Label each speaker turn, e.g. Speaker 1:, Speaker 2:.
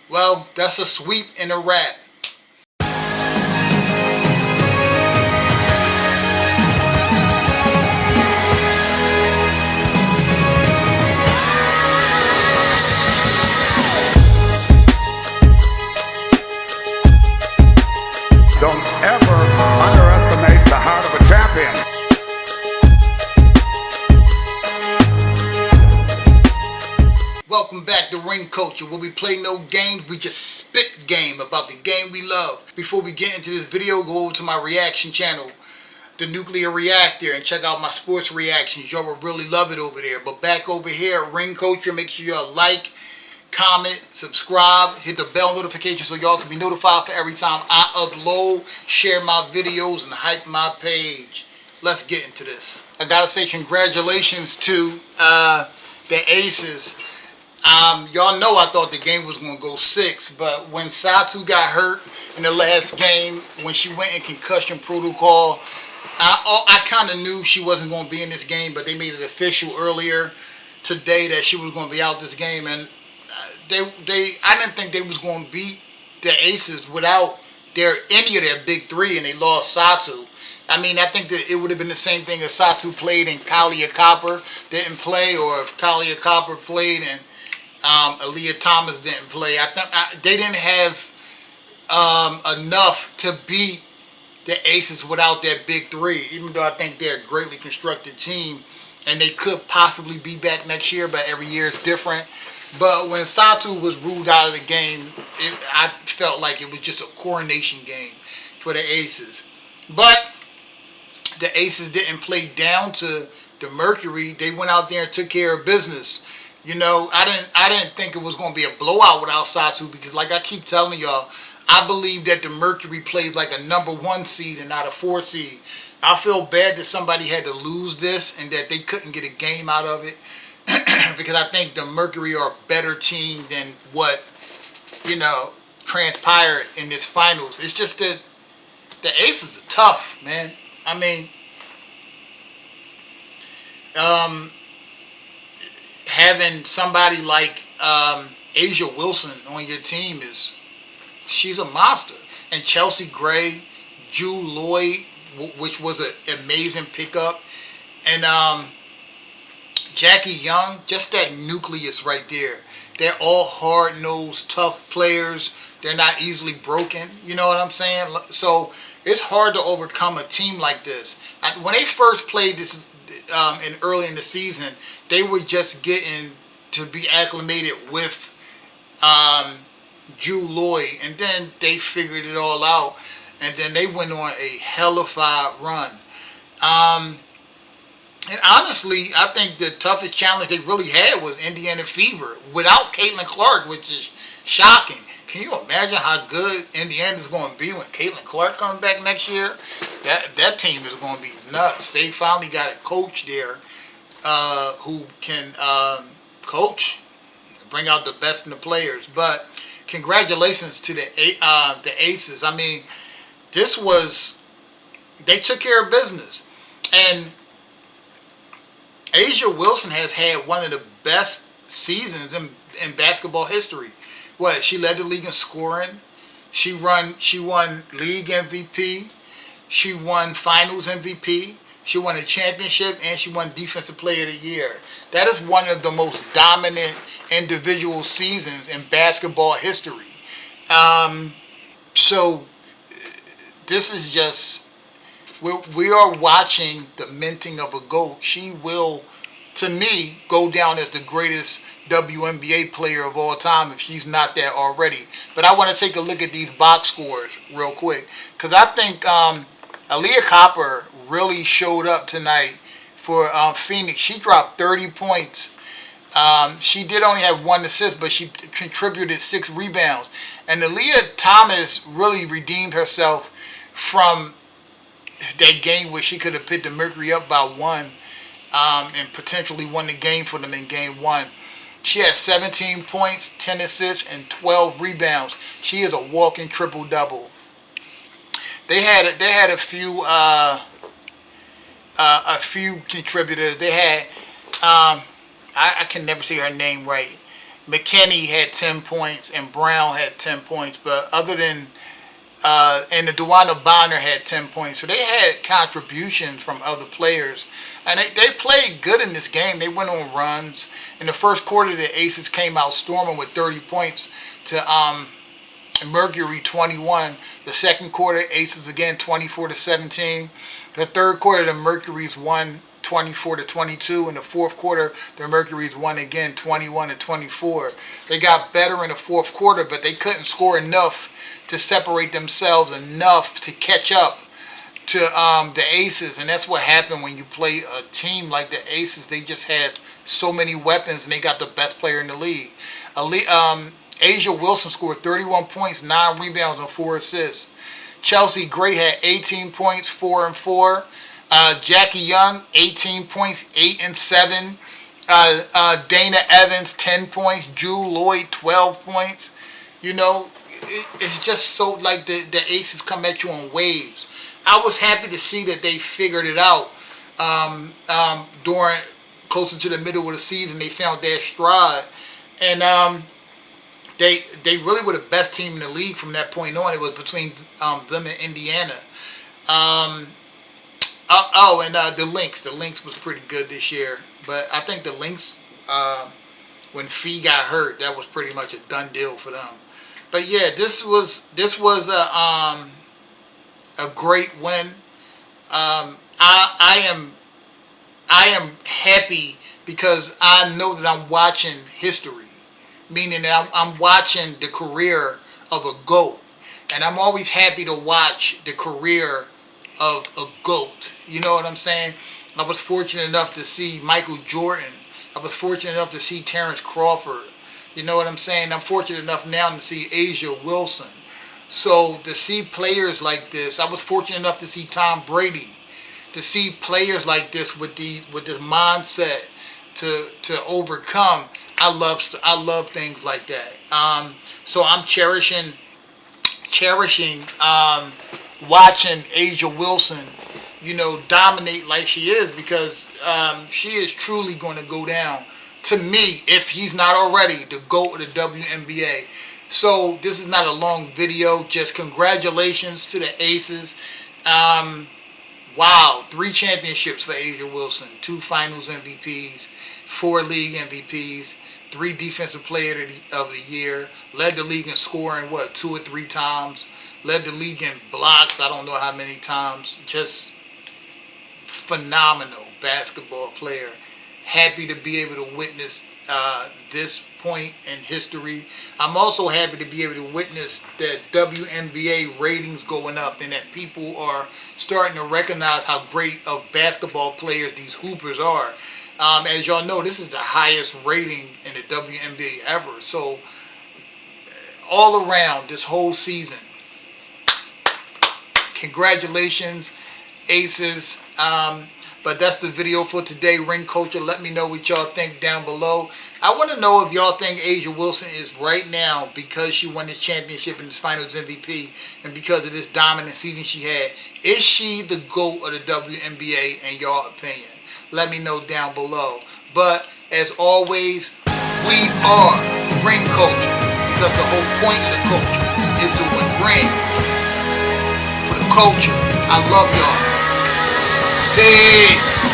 Speaker 1: Well, that's a sweep and a wrap.
Speaker 2: Don't ever underestimate the heart of a champion.
Speaker 1: Welcome back to Ring Culture, where we play no games, we just spit game about the game we love. Before we get into this video, go over to my reaction channel, the Nuclear Reactor, and check out my sports reactions. Y'all will really love it over there. But back over here at Ring Culture, make sure y'all like, comment, subscribe, hit the bell notification so y'all can be notified for every time I upload, share my videos, and hype my page. Let's get into this. I gotta say congratulations to the Aces. Y'all know I thought the game was going to go 6, but when Satu got hurt in the last game, when she went in concussion protocol, I kind of knew she wasn't going to be in this game, but they made it official earlier today that she was going to be out this game, and I didn't think they was going to beat the Aces without any of their big three, and they lost Satu. I mean, I think that it would have been the same thing if Satu played and Kalia Copper didn't play, or if Kalia Copper played and Aaliyah Thomas didn't play. I think they didn't have enough to beat the Aces without their big three, even though I think they're a greatly constructed team, and they could possibly be back next year, but every year is different. But when Satu was ruled out of the game, I felt like it was just a coronation game for the Aces. But the Aces didn't play down to the Mercury. They went out there and took care of business. You know, I didn't think it was going to be a blowout without Satu, because like I keep telling y'all, I believe that the Mercury plays like a #1 seed and not a 4 seed. I feel bad that somebody had to lose this and that they couldn't get a game out of it, because I think the Mercury are a better team than what, you know, transpired in this finals. It's just that the Aces are tough, man. I mean, having somebody like Asia Wilson on your team she's a monster. And Chelsea Gray, Jewel Lloyd, which was an amazing pickup, and Jackie Young, just that nucleus right there. They're all hard-nosed, tough players. They're not easily broken. You know what I'm saying? So it's hard to overcome a team like this. When they first played this early in the season, they were just getting to be acclimated with Jewel Lloyd, and then they figured it all out, and then they went on a hellified run. And honestly, I think the toughest challenge they really had was Indiana Fever without Caitlin Clark, which is shocking. Can you imagine how good Indiana's going to be when Caitlin Clark comes back next year? That team is going to be nuts. They finally got a coach there who can coach, bring out the best in the players. But congratulations to the Aces. I mean, they took care of business. And Asia Wilson has had one of the best seasons in basketball history. She led the league in scoring. She won league MVP. She won finals MVP. She won a championship, and she won Defensive Player of the Year. That is one of the most dominant individual seasons in basketball history. So this is just, we are watching the minting of a GOAT. She will, to me, go down as the greatest WNBA player of all time if she's not there already. But I want to take a look at these box scores real quick, because I think Aaliyah Copper really showed up tonight for Phoenix. She dropped 30 points. She did only have 1 assist, but she contributed 6 rebounds. And Aaliyah Thomas really redeemed herself from that game where she could have put the Mercury up by 1 and potentially won the game for them in game 1. She had 17 points, 10 assists, and 12 rebounds. She is a walking triple-double. They had a few contributors. They had I can never say her name right. McKinney had 10 points and Brown had 10 points. But other than and the DeWanda Bonner had 10 points. So they had contributions from other players. And they played good in this game. They went on runs. In the first quarter, the Aces came out storming with 30 points to Mercury 21. The second quarter, Aces again 24-17. The third quarter, the Mercury's won 24-22. In the fourth quarter, the Mercury's won again 21-24. They got better in the fourth quarter, but they couldn't score enough to separate themselves enough to catch up to the Aces. And that's what happened when you play a team like the Aces. They just have so many weapons, and they got the best player in the league. Asia Wilson scored 31 points, 9 rebounds, and 4 assists. Chelsea Gray had 18 points, 4 and 4. Jackie Young, 18 points, 8 and 7. Dana Evans, 10 points. Drew Lloyd, 12 points. You know, it's just so like the Aces come at you on waves. I was happy to see that they figured it out during closer to the middle of the season. They found their stride, and they really were the best team in the league from that point on. It was between them and Indiana. The Lynx. The Lynx was pretty good this year, but I think the Lynx, when Fee got hurt, that was pretty much a done deal for them. But yeah, this was a great win. I am happy because I know that I'm watching history, meaning that I'm watching the career of a GOAT, and I'm always happy to watch the career of a GOAT. You know what I'm saying? I was fortunate enough to see Michael Jordan. I was fortunate enough to see Terrence Crawford. You know what I'm saying? I'm fortunate enough now to see Asia Wilson. So to see players like this, I was fortunate enough to see Tom Brady. To see players like this with this mindset to overcome. I love things like that. So I'm cherishing watching Asia Wilson, you know, dominate like she is, because she is truly going to go down, to me, if he's not already, the GOAT of the WNBA. So this is not a long video. Just congratulations to the Aces. Wow, 3 championships for Asia Wilson, 2 Finals MVPs, 4 league MVPs, 3 Defensive Player of the Year. Led the league in scoring 2 or 3 times. Led the league in blocks, I don't know how many times. Just phenomenal basketball player. Happy to be able to witness this point in history. I'm also happy to be able to witness that WNBA ratings going up, and that people are starting to recognize how great of basketball players these hoopers are. As y'all know, this is the highest rating in the WNBA ever. So all around this whole season, congratulations, Aces. But that's the video for today, Ring Culture. Let me know what y'all think down below. I want to know if y'all think Asia Wilson is right now, because she won this championship and this Finals MVP, and because of this dominant season she had, is she the GOAT of the WNBA in y'all opinion? Let me know down below. But as always, we are Ring Culture, because the whole point of the culture is to win rings. For the culture, I love y'all. Peace.